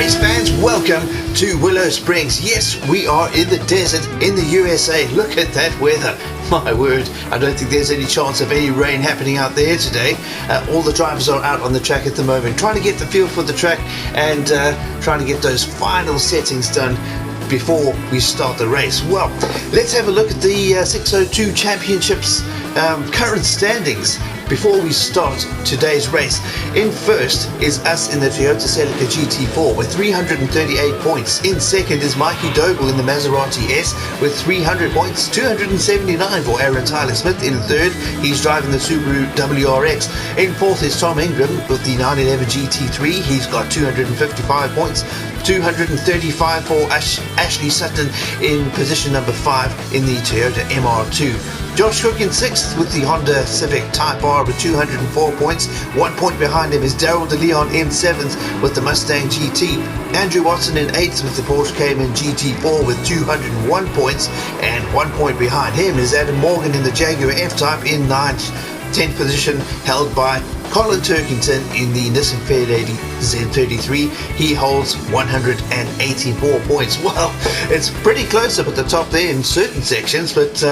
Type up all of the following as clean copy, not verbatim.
Race fans, welcome to Willow Springs. Yes, we are in the desert in the USA. Look at that weather. My word, I don't think there's any chance of any rain happening out there today. All the drivers are out on the track at the moment, trying to get the feel for the track and trying to get those final settings done before we start the race. Well, let's have a look at the 602 Championships current standings before we start today's race. In first is us in the Toyota Celica GT4 with 338 points. In second is Mikey Doble in the Maserati S with 300 points, 279 for Aaron Tyler Smith. In third, he's driving the Subaru WRX. In fourth is Tom Ingram with the 911 GT3. He's got 255 points, 235 for Ashley Sutton in position number 5 in the Toyota MR2. Josh Cook in 6th with the Honda Civic Type R with 204 points. 1 point behind him is Daryl DeLeon in 7th with the Mustang GT. Andrew Watson in 8th with the Porsche Cayman GT4 with 201 points. And 1 point behind him is Adam Morgan in the Jaguar F-Type in 9th. 10th position held by Colin Turkington in the Nissan Fairlady Z33. He holds 184 points. Well, it's pretty close up at the top there in certain sections, but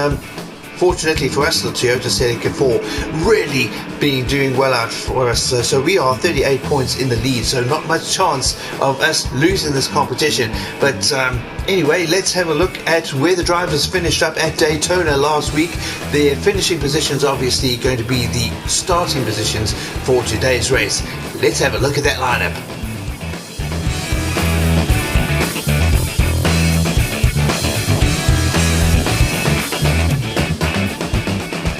fortunately for us, the Toyota Celica 4 really been doing well out for us. So we are 38 points in the lead, so not much chance of us losing this competition. But anyway, let's have a look at where the drivers finished up at Daytona last week. Their finishing positions obviously going to be the starting positions for today's race. Let's have a look at that lineup.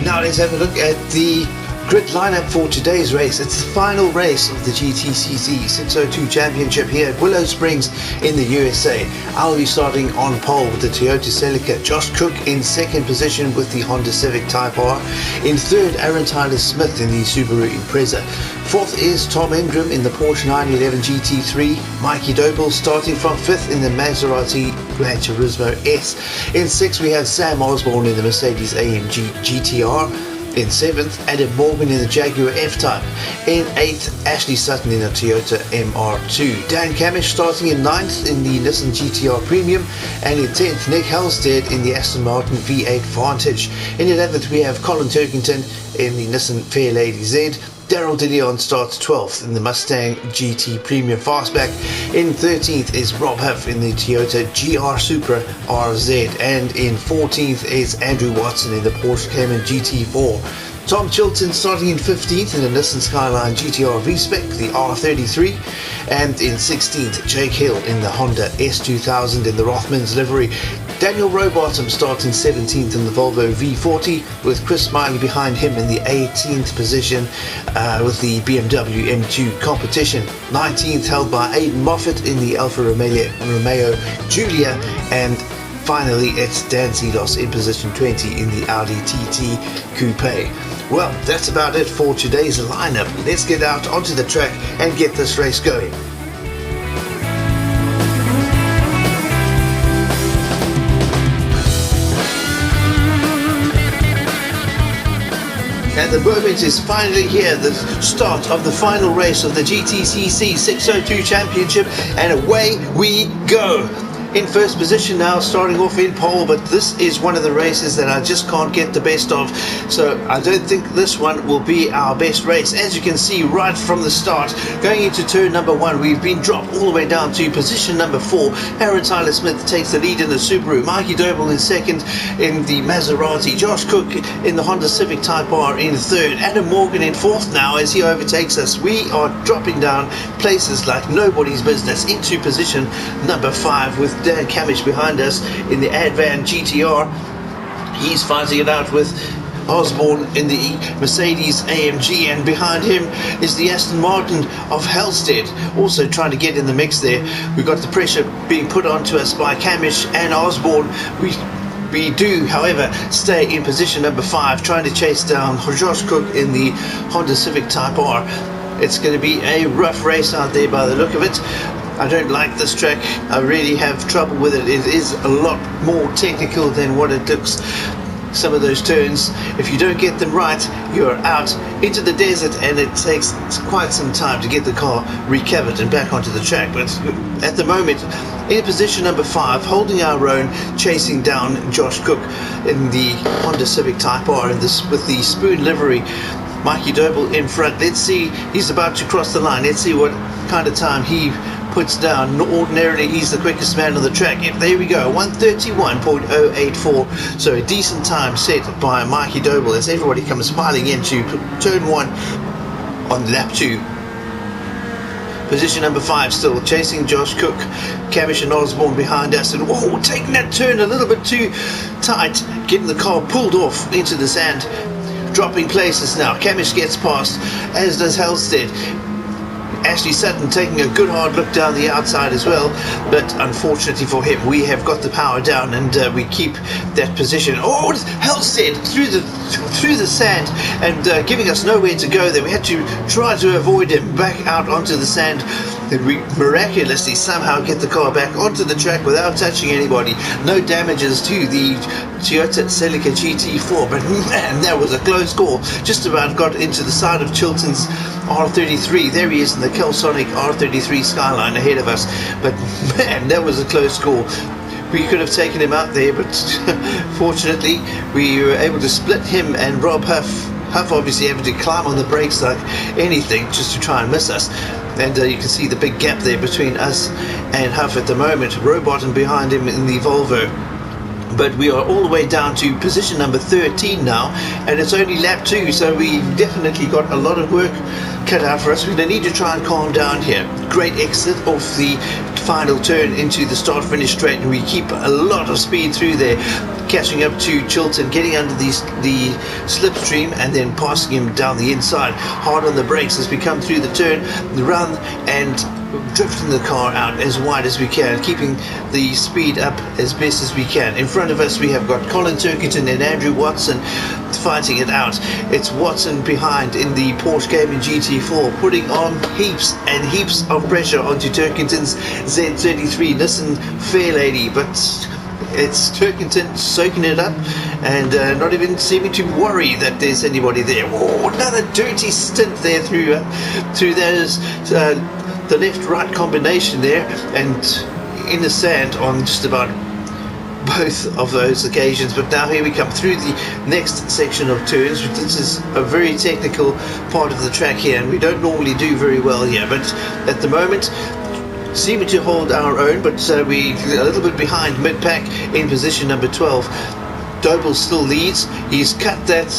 Now let's have a look at the grid lineup for today's race. It's the final race of the GTCC 602 Championship here at Willow Springs in the USA. I'll be starting on pole with the Toyota Celica. Josh Cook in second position with the Honda Civic Type R. In third, Aaron Tyler Smith in the Subaru Impreza. Fourth is Tom Ingram in the Porsche 911 GT3. Mikey Doble starting from fifth in the Maserati Gran Turismo S. In sixth, we have Sam Osborne in the Mercedes AMG GTR. In 7th, Adam Morgan in the Jaguar F-Type. In 8th, Ashley Sutton in the Toyota MR2. Dan Camish starting in 9th in the Nissan GTR Premium. And in 10th, Nick Halstead in the Aston Martin V8 Vantage. In 11th, we have Colin Turkington in the Nissan Fairlady Z. Daryl DeLeon starts 12th in the Mustang GT Premium Fastback. In 13th is Rob Huff in the Toyota GR Supra RZ. And in 14th is Andrew Watson in the Porsche Cayman GT4. Tom Chilton starting in 15th in the Nissan Skyline GTR V-Spec, the R33. And in 16th, Jake Hill in the Honda S2000 in the Rothmans livery. Daniel Rowbottom starting 17th in the Volvo V40 with Chris Smiley behind him in the 18th position with the BMW M2 competition. 19th held by Aidan Moffat in the Alfa Romeo Giulia, and finally it's Dan Seelos in position 20 in the Audi TT Coupe. Well, that's about it for today's lineup. Let's get out onto the track and get this race going. And the moment is finally here, the start of the final race of the GTCC 602 Championship, and away we go. In first position now, starting off in pole, but this is one of the races that I just can't get the best of, so I don't think this one will be our best race. As you can see right from the start, going into turn number 1, we've been dropped all the way down to position number 4. Aaron Tyler Smith takes the lead in the Subaru, Mikey Doble in second in the Maserati, Josh Cook in the Honda Civic Type R in third, Adam Morgan in fourth now as he overtakes us. We are dropping down places like nobody's business into position number 5 with Dan Camish behind us in the Advan GTR. He's fighting it out with Osborne in the Mercedes AMG, and behind him is the Aston Martin of Halstead, also trying to get in the mix there. We've got the pressure being put onto us by Camish and Osborne. We do, however, stay in position number 5, trying to chase down Josh Cook in the Honda Civic Type R. It's going to be a rough race out there by the look of it. I don't like this track. I really have trouble with it. It is a lot more technical than what it looks. some of those turns. If you don't get them right, you're out into the desert, and it takes quite some time to get the car recovered and back onto the track. But at the moment, in position number 5, holding our own, chasing down Josh Cook in the Honda Civic Type R in this, with the spoon livery. Mikey Doble in front. Let's see, he's about to cross the line. Let's see what kind of time he puts down. Ordinarily, he's the quickest man on the track. Yep, there we go, 1:31.084. So a decent time set by Mikey Doble as everybody comes piling into turn 1 on lap 2. Position number 5 still chasing Josh Cook, Camish and Osborne behind us, and taking that turn a little bit too tight, getting the car pulled off into the sand, dropping places now. Camish gets past, as does Halstead. Ashley Sutton taking a good hard look down the outside as well, but unfortunately for him, we have got the power down, and we keep that position. Halstead through the sand, and giving us nowhere to go there. We had to try to avoid him back out onto the sand, and we miraculously somehow get the car back onto the track without touching anybody. No damages to the Toyota Celica GT4, but man, that was a close call. Just about got into the side of Chilton's R33. There he is in the Kelsonic R33 Skyline ahead of us, but man, that was a close call. We could have taken him out there, but fortunately we were able to split him and Rob Huff. Huff obviously able to climb on the brakes like anything just to try and miss us, and you can see the big gap there between us and Huff at the moment. Rowbottom behind him in the Volvo. But we are all the way down to position number 13 now, and it's only lap 2, so we definitely got a lot of work cut out for us. We're going to need to try and calm down here. Great exit off the final turn into the start-finish straight, and we keep a lot of speed through there, catching up to Chilton, getting under the slipstream, and then passing him down the inside. Hard on the brakes as we come through the turn, run, and drifting the car out as wide as we can, keeping the speed up as best as we can. In front of us we have got Colin Turkington and Andrew Watson fighting it out. It's Watson behind in the Porsche Cayman GT4, putting on heaps and heaps of pressure onto Turkington's Z33 Nissan Fairlady, but it's Turkington soaking it up and not even seeming to worry that there's anybody there. Another dirty stint there through those the left-right combination there, and in the sand on just about both of those occasions. But now here we come through the next section of turns. This is a very technical part of the track here, and we don't normally do very well here, but at the moment seeming to hold our own, but we a little bit behind mid-pack in position number 12. Doble still leads. He's cut that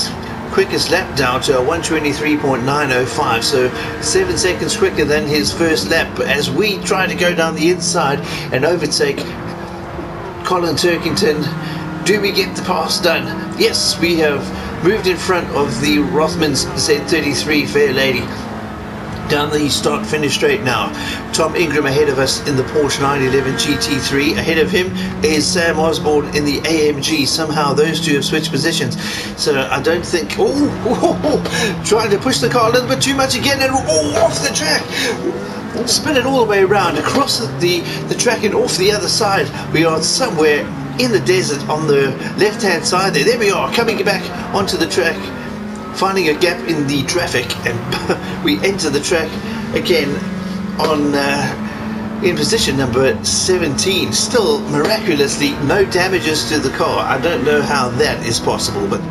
quickest lap down to a 1:23.905, so 7 seconds quicker than his first lap, as we try to go down the inside and overtake Colin Turkington. Do we get the pass done? Yes, we have moved in front of the Rothmans Z33 Fairlady down the start finish straight now. Tom Ingram ahead of us in the Porsche 911 GT3. Ahead of him is Sam Osborne in the AMG. Somehow those two have switched positions, so I don't think trying to push the car a little bit too much again, and off the track, spin it all the way around across the track and off the other side. We are somewhere in the desert on the left hand side there we are, coming back onto the track, finding a gap in the traffic, and we enter the track again on in position number 17. Still miraculously no damages to the car. I don't know how that is possible, but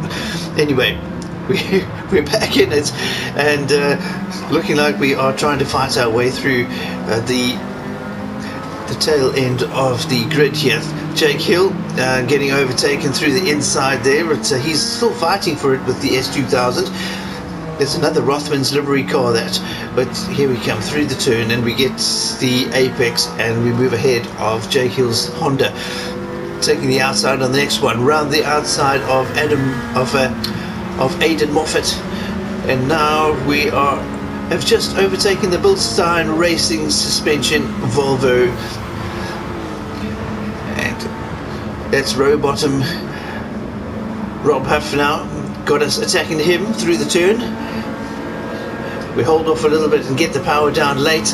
anyway, we're back in it, and looking like we are trying to fight our way through the tail end of the grid here. Jake Hill getting overtaken through the inside there, but he's still fighting for it with the S2000. There's another Rothmans livery car but here we come through the turn, and we get the apex, and we move ahead of Jake Hill's Honda, taking the outside on the next one, round the outside of Aidan Moffat, and now we have just overtaken the Bilstein Racing Suspension Volvo, and that's Rowbottom. Rob Huff now got us attacking him through the turn. We hold off a little bit and get the power down late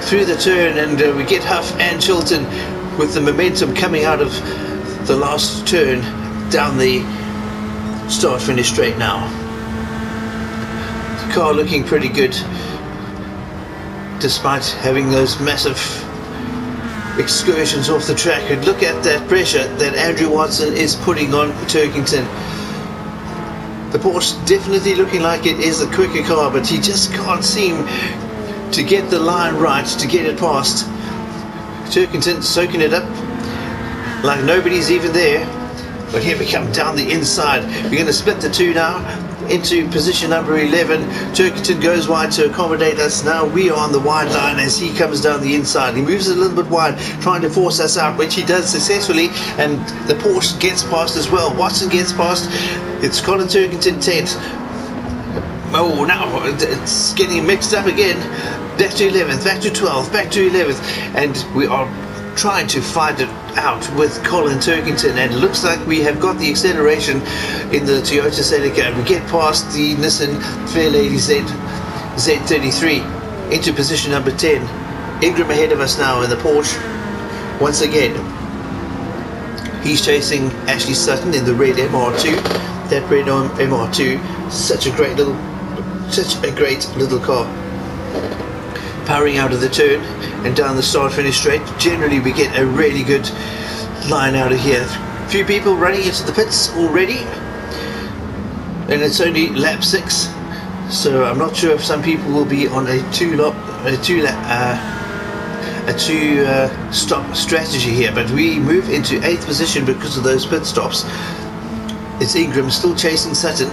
through the turn, and we get Huff and Chilton with the momentum coming out of the last turn down the start-finish straight now. The car looking pretty good, despite having those massive excursions off the track. And look at that pressure that Andrew Watson is putting on Turkington. The Porsche definitely looking like it is a quicker car, but he just can't seem to get the line right to get it past. Turkington soaking it up like nobody's even there. But here we come down the inside. We're going to split the two now into position number 11. Turkington goes wide to accommodate us. Now we are on the wide line as he comes down the inside. He moves a little bit wide, trying to force us out, which he does successfully, and the Porsche gets past as well. Watson gets past. It's Colin Turkington 10th. Oh, now it's getting mixed up again. Back to 11th, back to 12th, back to 11th, and we are trying to fight it out with Colin Turkington, and it looks like we have got the acceleration in the Toyota Celica. We get past the Nissan Fairlady Z33 into position number 10. Ingram ahead of us now in the Porsche. Once again, he's chasing Ashley Sutton in the red MR2. That red MR2, such a great little car. Powering out of the turn and down the start-finish straight. Generally we get a really good line out of here. A few people running into the pits already, and it's only lap 6, so I'm not sure if some people will be on a two-stop strategy here, but we move into 8th position because of those pit stops. It's Ingram still chasing Sutton.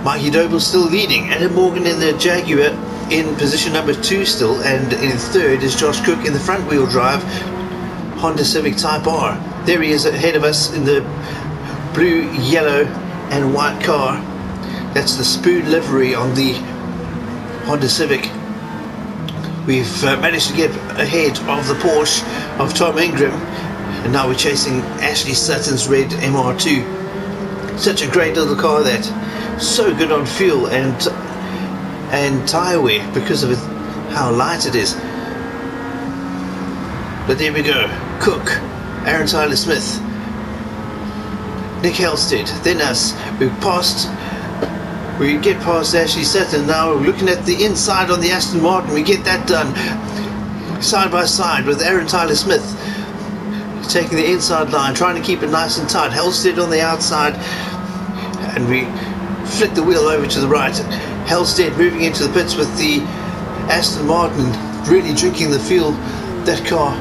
Mikey Doble's still leading. Adam Morgan in the Jaguar in position number 2 still, and in 3rd is Josh Cook in the front wheel drive Honda Civic Type R. There he is ahead of us in the blue, yellow and white car. That's the spoon livery on the Honda Civic. We've managed to get ahead of the Porsche of Tom Ingram, and now we're chasing Ashley Sutton's red MR2. Such a great little car, that so good on fuel and tyre wear because of how light it is. But there we go. Cook, Aaron Tyler Smith, Nick Halstead, then us. We get past Ashley Sutton. Now we're looking at the inside on the Aston Martin. We get that done side by side with Aaron Tyler Smith taking the inside line, trying to keep it nice and tight. Halstead on the outside, and we flick the wheel over to the right. Halstead moving into the pits with the Aston Martin, really drinking the fuel. That car,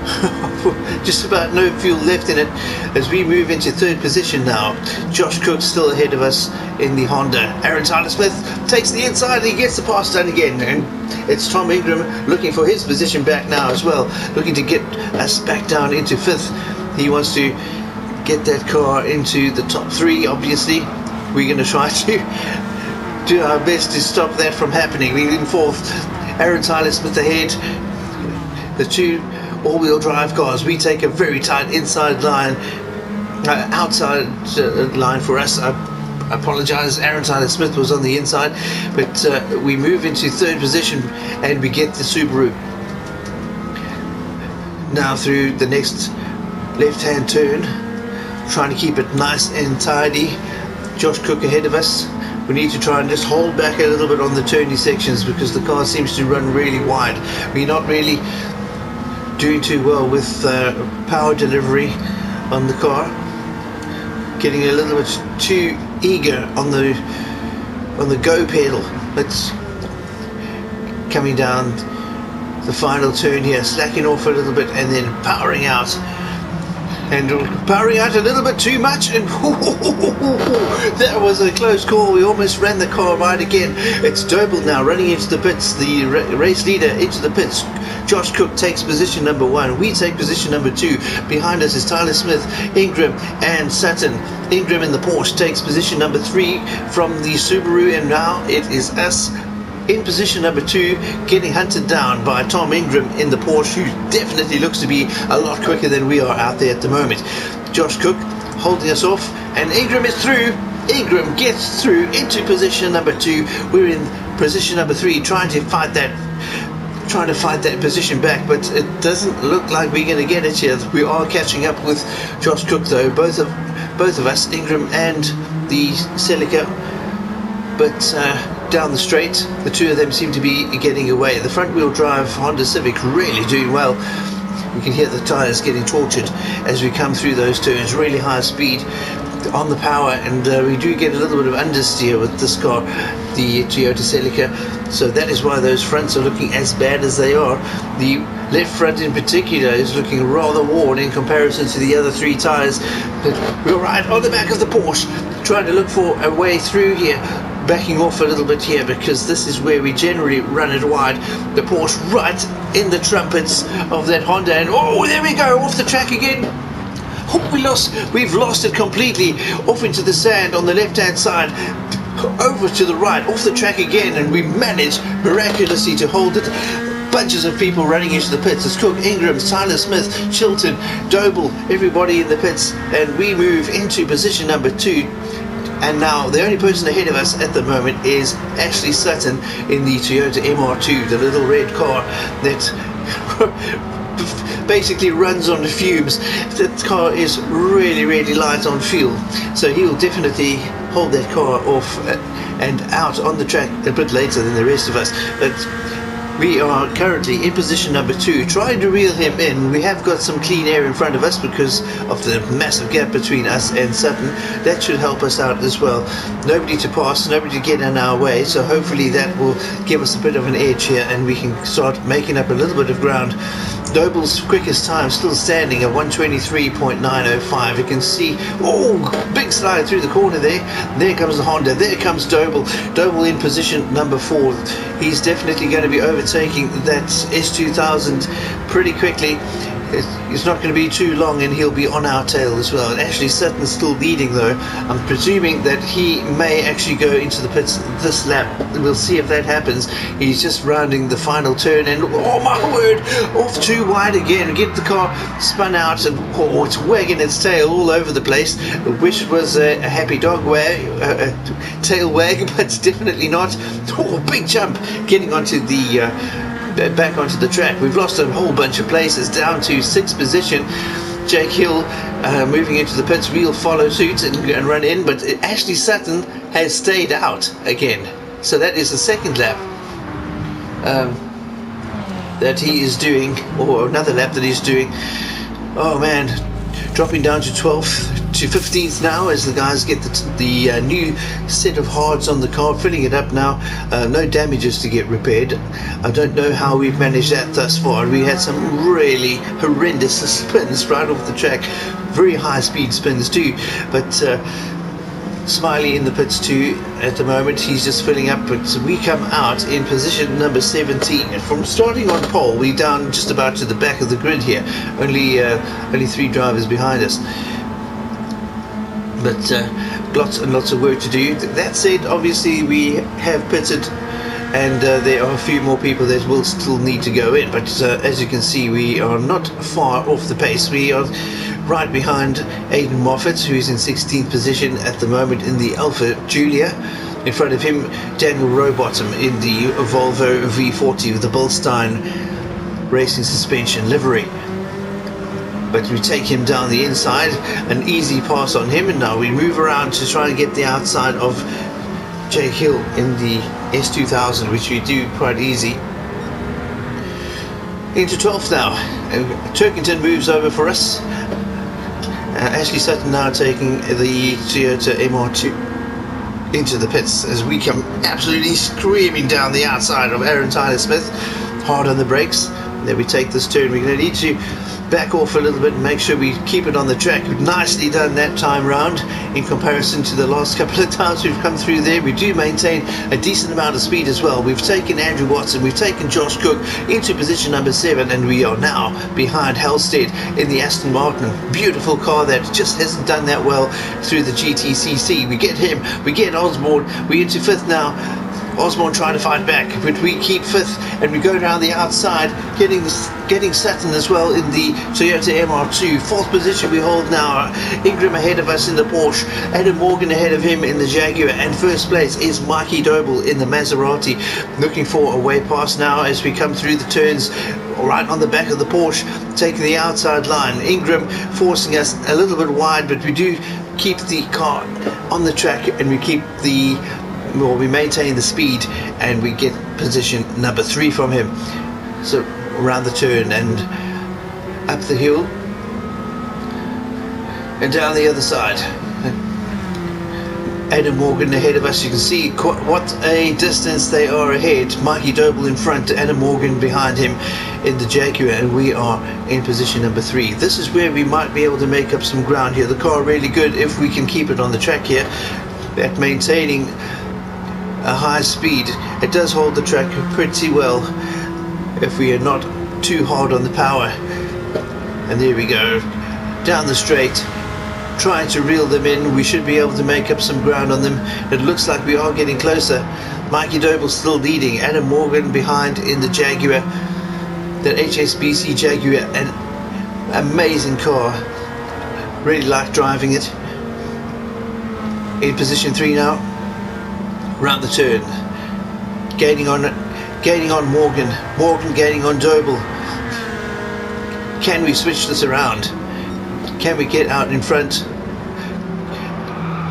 just about no fuel left in it as we move into 3rd position now. Josh Cook still ahead of us in the Honda. Aaron Tyler Smith takes the inside and he gets the pass done again, and it's Tom Ingram looking for his position back now as well, looking to get us back down into 5th. He wants to get that car into the top 3. Obviously we're going to try to do our best to stop that from happening. We're in 4th. Aaron Tyler Smith ahead. The two all-wheel drive cars, we take a very tight inside line, outside line for us. I apologize, Aaron Tyler Smith was on the inside, but we move into 3rd position and we get the Subaru. Now through the next left-hand turn, trying to keep it nice and tidy. Josh Cook ahead of us. We need to try and just hold back a little bit on the turny sections because the car seems to run really wide. We're not really doing too well with power delivery on the car. Getting a little bit too eager on the go pedal. Let's coming down the final turn here, slacking off a little bit and then powering out. And powering out a little bit too much, and that was a close call. We almost ran the car right again. It's Doble now running into the pits, the race leader into the pits. Josh Cook takes position number 1. We take position number 2. Behind us is Tyler Smith, Ingram and Sutton. Ingram in the Porsche takes position number 3 from the Subaru, and now it is us in position number 2, getting hunted down by Tom Ingram in the Porsche, who definitely looks to be a lot quicker than we are out there at the moment. Josh Cook holding us off, and Ingram is through. Ingram gets through into position number 2. We're in position number 3, trying to fight that position back, but it doesn't look like we're going to get it here. We are catching up with Josh Cook though. Both both of us, Ingram and the Celica, but down the straight the two of them seem to be getting away. The front wheel drive Honda Civic really doing well. We can hear the tyres getting tortured as we come through those turns, really high speed on the power, and we do get a little bit of understeer with this car, the Toyota Celica, so that is why those fronts are looking as bad as they are. The left front in particular is looking rather worn in comparison to the other three tyres. But we're right on the back of the Porsche, trying to look for a way through here, backing off a little bit here because this is where we generally run it wide. The Porsche right in the trumpets of that Honda, and oh, there we go, off the track again. Oh, we've lost it completely, off into the sand on the left hand side, over to the right, off the track again, and we managed miraculously to hold it. Bunches of people running into the pits. It's Cook, Ingram, Tyler Smith, Chilton, Doble, everybody in the pits, and we move into position number 2. And now the only person ahead of us at the moment is Ashley Sutton in the Toyota MR2, the little red car that basically runs on the fumes. That car is really light on fuel, so he will definitely hold that car off and out on the track a bit later than the rest of us. But we are currently in position number 2, trying to reel him in. We have got some clean air in front of us because of the massive gap between us and Sutton. That should help us out as well. Nobody to pass, nobody to get in our way, so hopefully that will give us a bit of an edge here and we can start making up a little bit of ground. Doble's quickest time still standing at 123.905. You can see, oh, big slide through the corner there. There comes the Honda, there comes Doble. Doble in position number 4. He's definitely going to be overtaking that S2000 pretty quickly. It's not going to be too long and he'll be on our tail as well. And Ashley Sutton's still leading though. I'm presuming that he may actually go into the pits this lap. We'll see if that happens. He's just rounding the final turn and oh my word, off too wide again. Get the car spun out and oh, it's wagging its tail all over the place. I wish it was a happy dog wag, a tail wag, but it's definitely not. Oh, big jump getting onto the back onto the track. We've lost a whole bunch of places, down to 6th position. Jake Hill moving into the pits. We'll follow suit and run in, but Ashley Sutton has stayed out again, so that is the second lap that he is doing, or another lap that he's doing. Oh man, dropping down to 12th to 15th now as the guys get the new set of hards on the car, filling it up now. No damages to get repaired. I don't know how we've managed that thus far. We had some really horrendous spins right off the track, very high speed spins too, but Smiley in the pits too at the moment. He's just filling up, but we come out in position number 17. From starting on pole, we're down just about to the back of the grid here. Only 3 drivers behind us, but lots and lots of work to do. That said, obviously we have pitted and there are a few more people that will still need to go in, but as you can see, we are not far off the pace. We are right behind Aidan Moffat, who's in 16th position at the moment in the Alpha Giulia. In front of him, Daniel Rowbottom in the Volvo V40 with the Bilstein racing suspension livery. But we take him down the inside, an easy pass on him, and now we move around to try and get the outside of Jake Hill in the S2000, which we do quite easy. Into 12th now. Turkington moves over for us. Ashley Sutton now taking the Toyota MR2 into the pits as we come absolutely screaming down the outside of Aaron Tyler Smith, hard on the brakes. Then we take this turn. We're going to need to back off a little bit and make sure we keep it on the track. We've nicely done that time round in comparison to the last couple of times we've come through there. We do maintain a decent amount of speed as well. We've taken Andrew Watson, we've taken Josh Cook into position number 7, and we are now behind Halstead in the Aston Martin. Beautiful car that just hasn't done that well through the GTCC. We get him, we get Osborne, we're into 5th now. Osborne trying to fight back, but we keep 5th and we go down the outside, getting Sutton as well in the Toyota MR2. 4th position we hold now. Ingram ahead of us in the Porsche, Adam Morgan ahead of him in the Jaguar, and 1st place is Mikey Doble in the Maserati, looking for a way past now as we come through the turns right on the back of the Porsche, taking the outside line. Ingram forcing us a little bit wide, but we do keep the car on the track, and we maintain the speed, and we get position number 3 from him. So around the turn and up the hill and down the other side. Adam Morgan ahead of us. You can see what a distance they are ahead. Mikey Doble in front, Adam Morgan behind him in the Jaguar, and we are in position number 3. This is where we might be able to make up some ground here. The car really good if we can keep it on the track here at maintaining a high speed. It does hold the track pretty well if we are not too hard on the power. And there we go, down the straight, trying to reel them in. We should be able to make up some ground on them. It looks like we are getting closer. Mikey Doble still leading, Adam Morgan behind in the Jaguar, that HSBC Jaguar, an amazing car, really like driving it. In position 3 now, round the turn, gaining on Morgan gaining on Doble. Can we switch this around? Can we get out in front?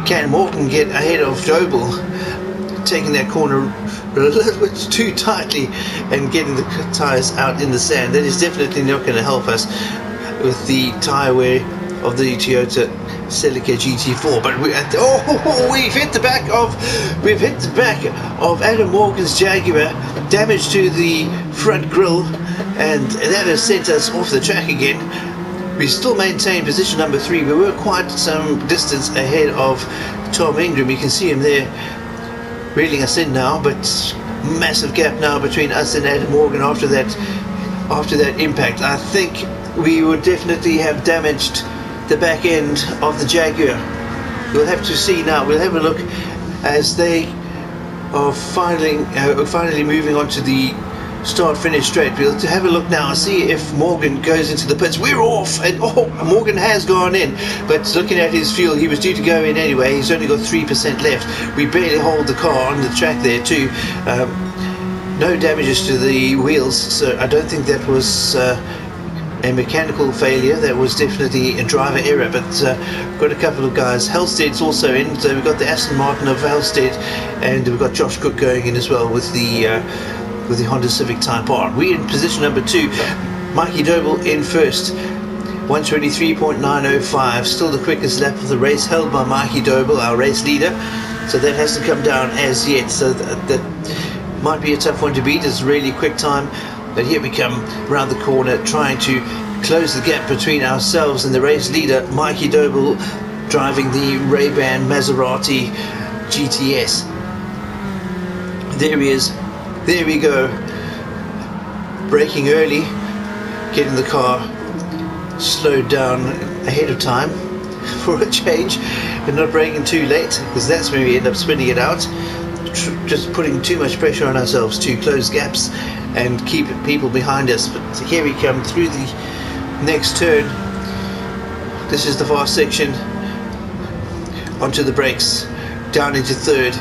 Can Morgan get ahead of Doble, taking that corner a little bit too tightly and getting the tyres out in the sand? That is definitely not going to help us with the tyre wear of the Toyota Celica GT4. But we've hit the back of Adam Morgan's Jaguar, damage to the front grille, and that has sent us off the track again. We still maintain position number 3. We were quite some distance ahead of Tom Ingram. You can see him there reeling us in now, but massive gap now between us and Adam Morgan after that impact. I think we would definitely have damaged the back end of the Jaguar. We'll have to see now. We'll have a look as they are finally moving on to the start-finish straight. We'll have a look now and see if Morgan goes into the pits. We're off, and Morgan has gone in, but looking at his fuel, he was due to go in anyway. He's only got 3% left. We barely hold the car on the track there too. No damages to the wheels, so I don't think that was a mechanical failure. That was definitely a driver error. But got a couple of guys. Halstead's also in, so we've got the Aston Martin of Halstead, and we've got Josh Cook going in as well with the Honda Civic Type R. We're in position number 2. Mikey Doble in first, 123.905, still the quickest lap of the race, held by Mikey Doble, our race leader. So that hasn't come down as yet, so that might be a tough one to beat. It's a really quick time, but here we come around the corner, trying to close the gap between ourselves and the race leader, Mikey Doble, driving the Ray-Ban Maserati GTS. There he is. There we go, braking early, getting the car slowed down ahead of time for a change, and not braking too late, because that's when we end up spinning it out. Just putting too much pressure on ourselves to close gaps and keep people behind us. But here we come through the next turn. This is the fast section, onto the brakes, down into third.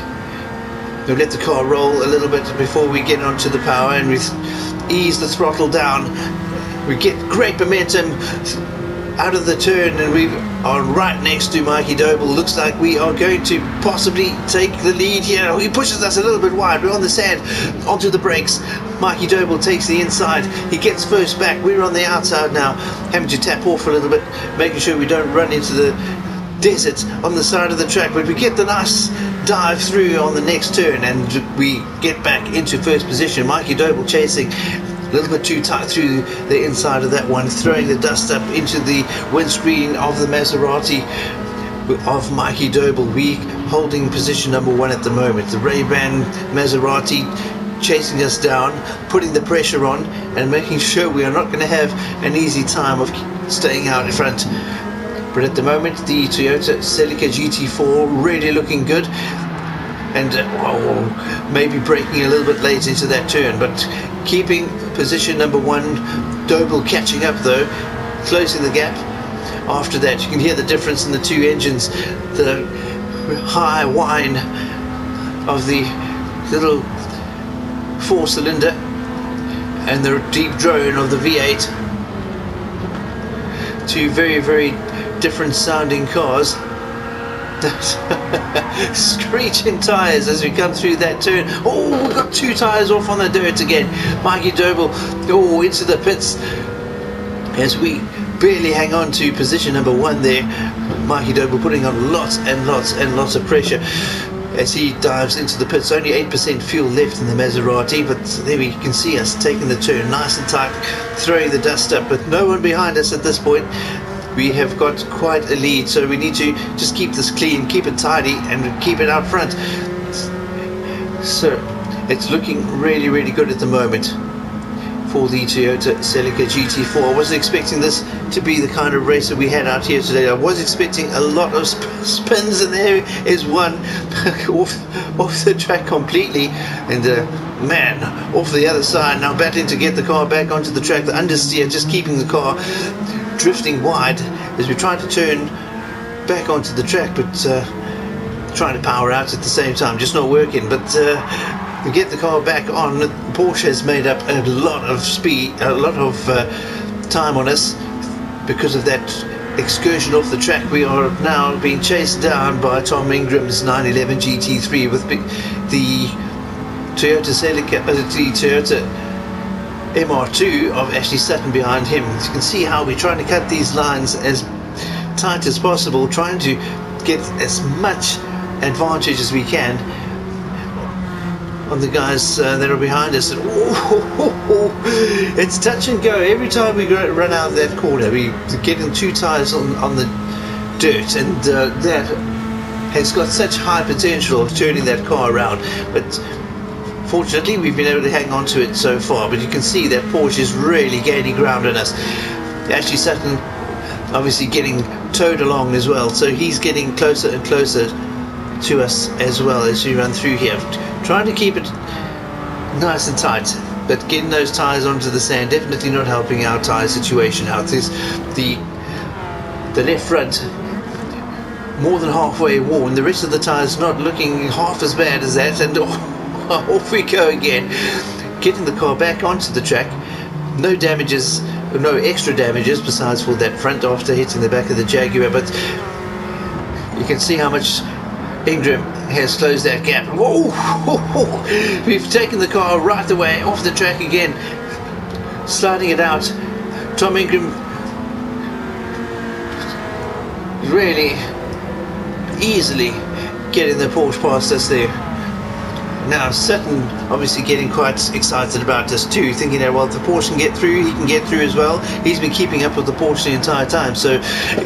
We'll let the car roll a little bit before we get onto the power, and we ease the throttle down. We get great momentum out of the turn, and we are right next to Mikey Doble. Looks like we are going to possibly take the lead here. He pushes us a little bit wide. We're on the sand, onto the brakes. Mikey Doble takes the inside. He gets first back. We're on the outside now, having to tap off a little bit, making sure we don't run into the desert on the side of the track. But we get the nice dive through on the next turn, and we get back into first position. Mikey Doble chasing a little bit too tight through the inside of that one, throwing the dust up into the windscreen of the Maserati of Mikey Doble. We holding position number 1 at the moment. The Ray-Ban Maserati chasing us down, putting the pressure on, and making sure we are not going to have an easy time of staying out in front. But at the moment, the Toyota Celica GT4 really looking good, and maybe braking a little bit late into that turn, but keeping position number 1. Doble catching up though, closing the gap. After that, you can hear the difference in the two engines, the high whine of the little 4-cylinder and the deep drone of the V8. Two very, very different sounding cars. Screeching tyres as we come through that turn. Oh, we've got 2 tyres off on the dirt again. Mikey Doble, into the pits as we barely hang on to position number 1 there. Mikey Doble putting on lots and lots and lots of pressure as he dives into the pits. Only 8% fuel left in the Maserati, but there we can see us taking the turn nice and tight, throwing the dust up, but no one behind us at this point. We have got quite a lead, so we need to just keep this clean, keep it tidy, and keep it out front. So it's looking really, really good at the moment for the Toyota Celica GT4. I wasn't expecting this to be the kind of race that we had out here today. I was expecting a lot of spins, and there is one off the track completely, and man, off the other side, now battling to get the car back onto the track. The understeer just keeping the car drifting wide as we try to turn back onto the track, but trying to power out at the same time, just not working. But we get the car back on. Porsche has made up a lot of speed, a lot of time on us because of that excursion off the track. We are now being chased down by Tom Ingram's 911 GT3 with the Toyota Celica, the Toyota MR2 of Ashley Sutton behind him. You can see how we're trying to cut these lines as tight as possible, trying to get as much advantage as we can on the guys that are behind us. It's touch and go every time we run out of that corner. We're getting 2 tires on the dirt, and that has got such high potential of turning that car around, but fortunately we've been able to hang on to it so far. But you can see that Porsche is really gaining ground on us. Ashley Sutton obviously getting towed along as well, so he's getting closer and closer to us as well as we run through here, trying to keep it nice and tight, but getting those tyres onto the sand definitely not helping our tyre situation out. There's the left front more than halfway worn, the rest of the tyres not looking half as bad as that, and off we go again, getting the car back onto the track. No damages, no extra damages besides for that front after hitting the back of the Jaguar, but you can see how much Ingram has closed that gap. Whoa! We've taken the car right away off the track again, sliding it out. Tom Ingram really easily getting the Porsche past us there. Now Sutton obviously getting quite excited about this too, thinking that, well, if the Porsche can get through, he can get through as well. He's been keeping up with the Porsche the entire time, so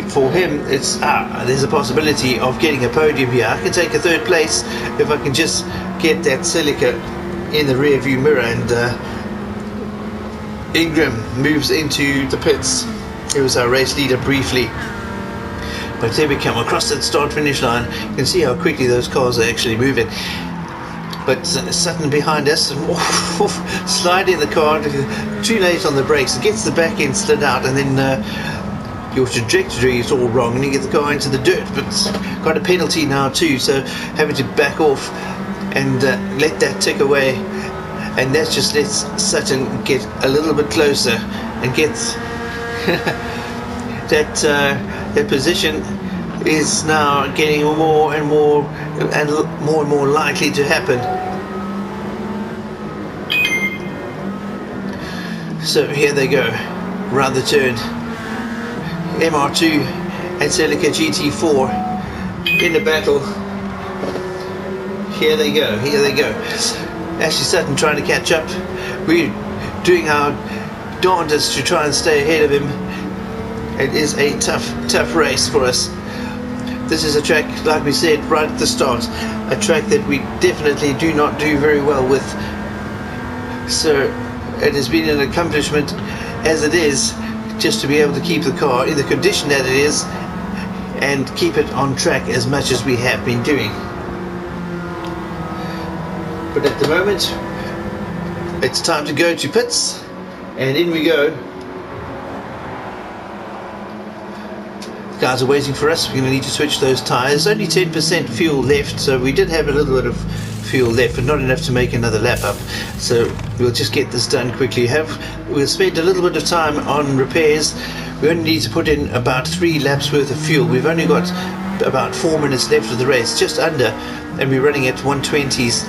for him it's there's a possibility of getting a podium here. I can take a 3rd place if I can just get that Celica in the rear view mirror. And Ingram moves into the pits. He was our race leader briefly, but there we come across that start finish line. You can see how quickly those cars are actually moving. But Sutton behind us, sliding the car too late on the brakes. It gets the back end slid out, and then your trajectory is all wrong, and you get the car into the dirt. But got a penalty now too, so having to back off and let that tick away, and that just lets Sutton get a little bit closer and get that position is now getting more and more likely to happen. So here they go, round the turn. MR2 and Celica GT4 in the battle. Here they go, here they go. Ashley Sutton trying to catch up. We're doing our darndest to try and stay ahead of him. It is a tough race for us. This is a track, like we said right at the start, a track that we definitely do not do very well with. So it has been an accomplishment as it is, just to be able to keep the car in the condition that it is and keep it on track as much as we have been doing. But at the moment, it's time to go to pits, and in we go. Guys are waiting for us. We're going to need to switch those tyres. Only 10% fuel left, so we did have a little bit of fuel left, but not enough to make another lap up. So we'll just get this done quickly. Have we'll spend a little bit of time on repairs. We only need to put in about 3 laps worth of fuel. We've only got about 4 minutes left of the race, just under, and we're running at 120s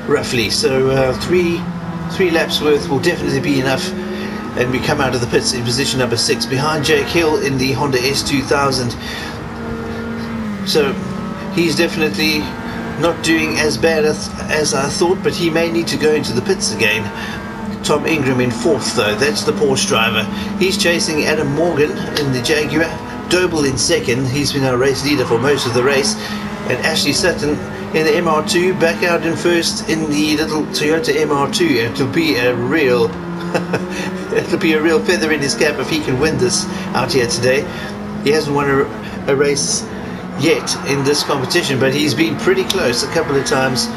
roughly. So 3 laps worth will definitely be enough, and we come out of the pits in position number 6 behind Jake Hill in the Honda S2000. So he's definitely not doing as bad as I thought, but he may need to go into the pits again. Tom Ingram in 4th though, that's the Porsche driver. He's chasing Adam Morgan in the Jaguar. Doble in 2nd, he's been our race leader for most of the race. And Ashley Sutton in the MR2, back out in 1st in the little Toyota MR2. It'll be a real it'll be a real feather in his cap if he can win this out here today. He hasn't won a race yet in this competition, but he's been pretty close a couple of times,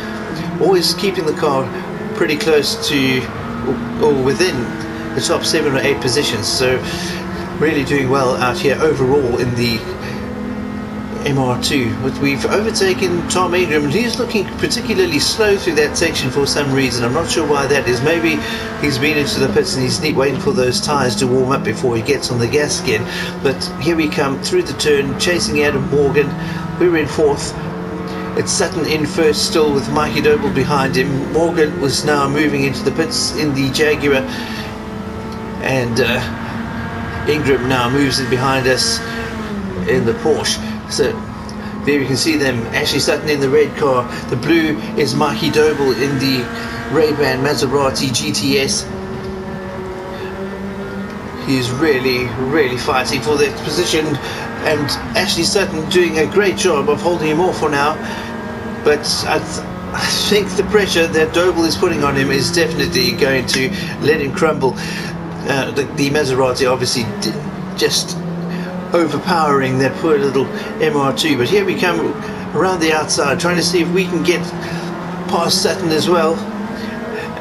always keeping the car pretty close to or within the top 7 or 8 positions. So really doing well out here overall in the MR2. But we've overtaken Tom Ingram, and he's looking particularly slow through that section for some reason. I'm not sure why that is. Maybe he's been into the pits and he's waiting for those tyres to warm up before he gets on the gas again. But here we come through the turn, chasing Adam Morgan. We're in 4th. It's Sutton in 1st still with Mikey Doble behind him. Morgan was now moving into the pits in the Jaguar, and Ingram now moves in behind us in the Porsche. So there you can see them. Ashley Sutton in the red car. The blue is Mikey Doble in the Ray-Ban Maserati GTS. He's really fighting for that position, and Ashley Sutton doing a great job of holding him off for now. But I think the pressure that Doble is putting on him is definitely going to let him crumble. The Maserati obviously just overpowering that poor little MR2. But here we come around the outside, trying to see if we can get past Sutton as well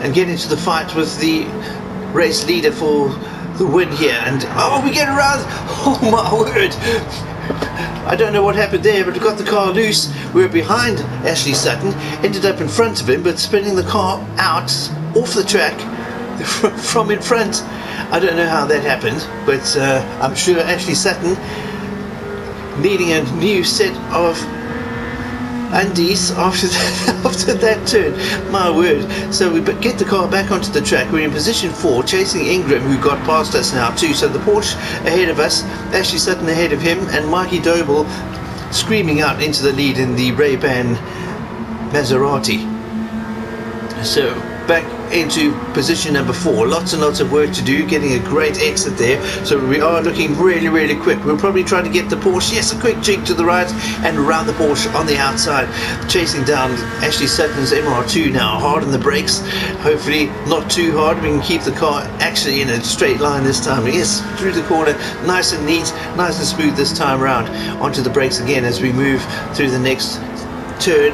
and get into the fight with the race leader for the win here. And oh, we get around. Oh my word, I don't know what happened there, but we got the car loose. We were behind Ashley Sutton, ended up in front of him, but spinning the car out off the track from in front. I don't know how that happened, but I'm sure Ashley Sutton needing a new set of undies after that turn. My word. So we get the car back onto the track. We're in position 4, chasing Ingram, who got past us now too. So the Porsche ahead of us, Ashley Sutton ahead of him, and Mikey Doble screaming out into the lead in the Ray-Ban Maserati. So back into position number 4. Lots and lots of work to do, getting a great exit there. So we are looking really quick. We'll probably try to get the Porsche. Yes, a quick jig to the right and around the Porsche on the outside, chasing down Ashley Sutton's MR2 now. Hard on the brakes, hopefully not too hard. We can keep the car actually in a straight line this time. Yes, through the corner, nice and neat, nice and smooth this time around. Onto the brakes again as we move through the next turn,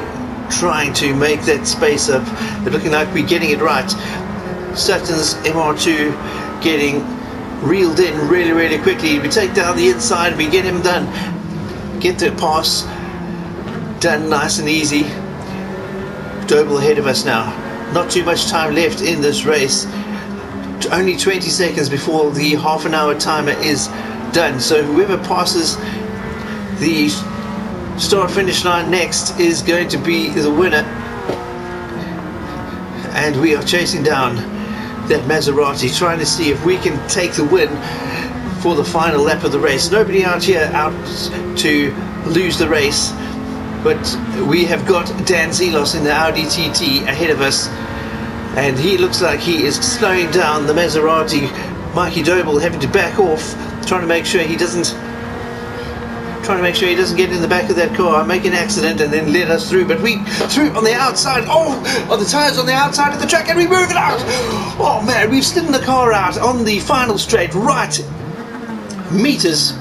trying to make that space up. But looking like we're getting it right. Sutton's MR2 getting reeled in really quickly. We take down the inside, we get him done. Get the pass done nice and easy. Doble ahead of us now. Not too much time left in this race. Only 20 seconds before the half-an-hour timer is done. So whoever passes the start finish line next is going to be the winner. And we are chasing down that Maserati, trying to see if we can take the win for the final lap of the race. Nobody out here out to lose the race, but we have got Dan Zelos in the Audi TT ahead of us, and he looks like he is slowing down the Maserati. Mikey Doble having to back off, trying to make sure he doesn't get in the back of that car, make an accident, and then let us through. But we through on the outside. Oh, the tyres on the outside of the track, and we move it out. Oh man, we've slidden the car out on the final straight, right meters,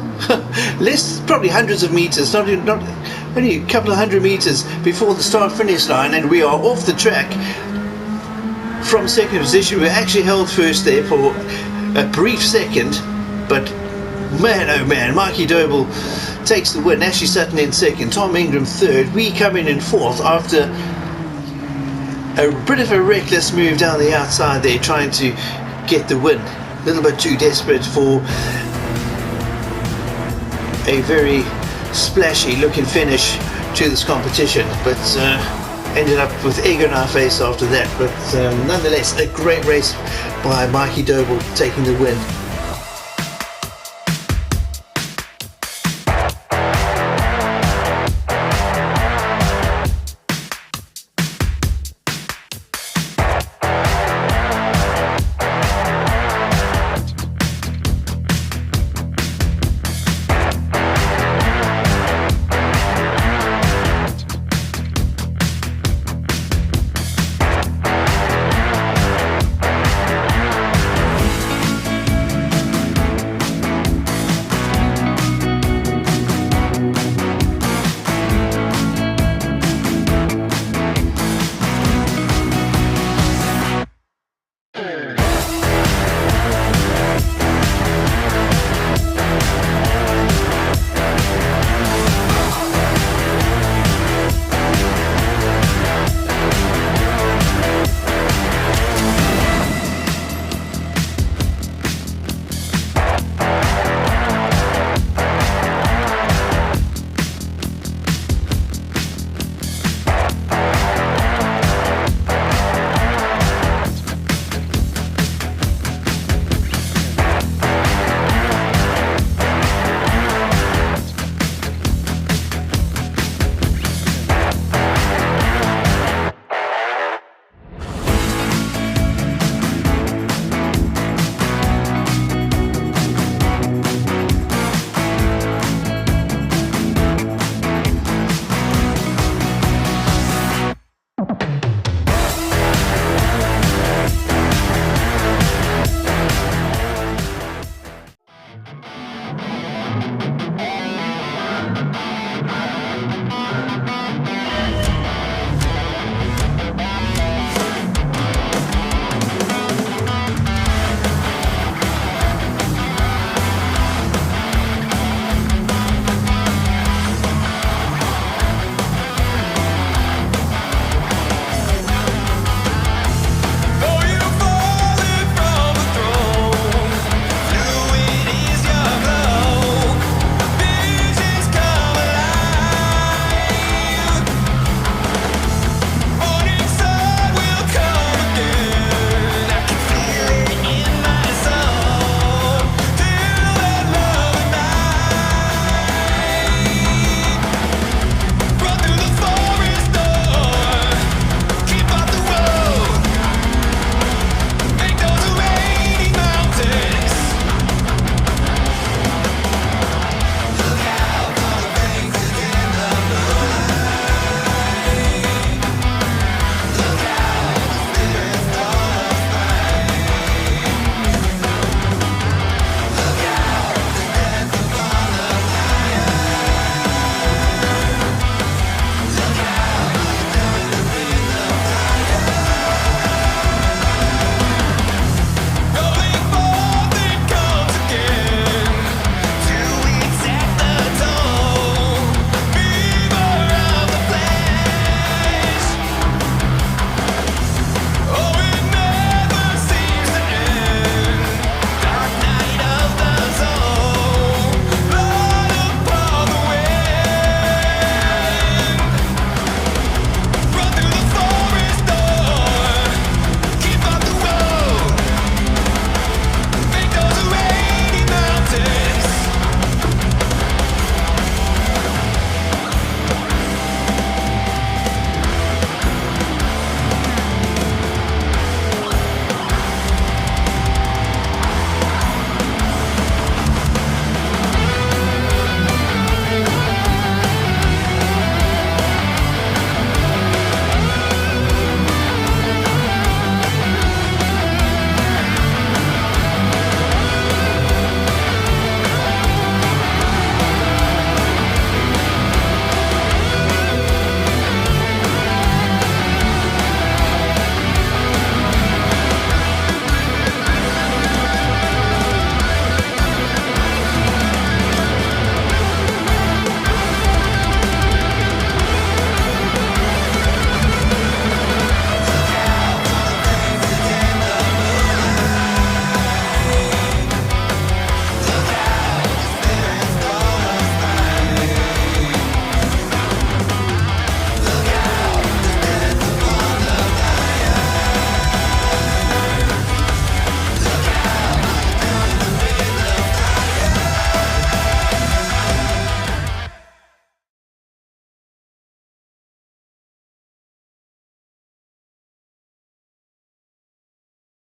less, probably hundreds of meters, not only a couple of 100 meters before the start finish line, and we are off the track from second position. We actually held first there for a brief second, but man, oh man, Mikey Doble takes the win. Ashley Sutton in second, Tom Ingram third. We come in fourth after a bit of a reckless move down the outside there, trying to get the win. A little bit too desperate for a very splashy looking finish to this competition, but ended up with egg on our face after that. But nonetheless, a great race by Mikey Doble, taking the win.